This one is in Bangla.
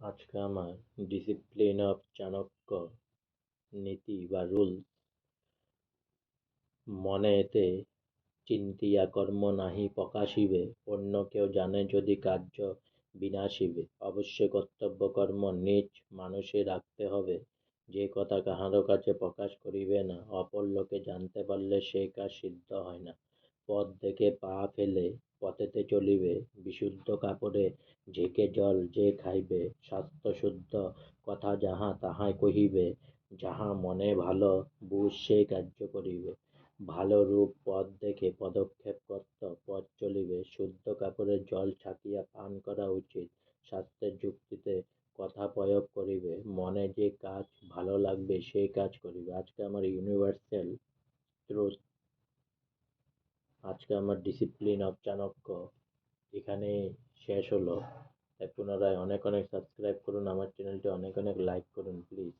আজকে আমার ডিসিপ্লিন অফ চাণক্য নীতি বা রুল মনে এতে চিন্তিয়া কর্ম নাহি প্রকাশিবে, অন্য কেউ জানে যদি কার্য বিনাশিবে। অবশ্যই কর্তব্য কর্ম নিজ মানুষে রাখতে হবে, যে কথা কাহারো কাছে প্রকাশ করিবে না। অপর লোকে জানতে পারলে সেই কাজ সিদ্ধ হয় না। পথ দেখে পা ফেলে পথেতে চলিবে, বিশুদ্ধ কাপড়ে ঝেঁকে জল যে খাইবে। স্বাস্থ্য শুদ্ধ কথা যাহা তাহাই কহিবে, যাহা মনে ভালো বুঝ সেই কার্য করিবে। ভালো রূপ পথ দেখে পদক্ষেপ করত পথ চলিবে। শুদ্ধ কাপড়ে জল ছাকিয়া পান করা উচিত। স্বাস্থ্যের যুক্তিতে কথা প্রয়োগ করিবে, মনে যে কাজ ভালো লাগবে সেই কাজ করিবে। আজকে আমার ইউনিভার্সাল ট্রুথ, আজকে আমার ডিসিপ্লিন অফ চাণক্য এখানে শেষ হলো। তাই পুনরায় অনেক অনেক সাবস্ক্রাইব করুন আমার চ্যানেলটি, অনেক অনেক লাইক করুন প্লিজ।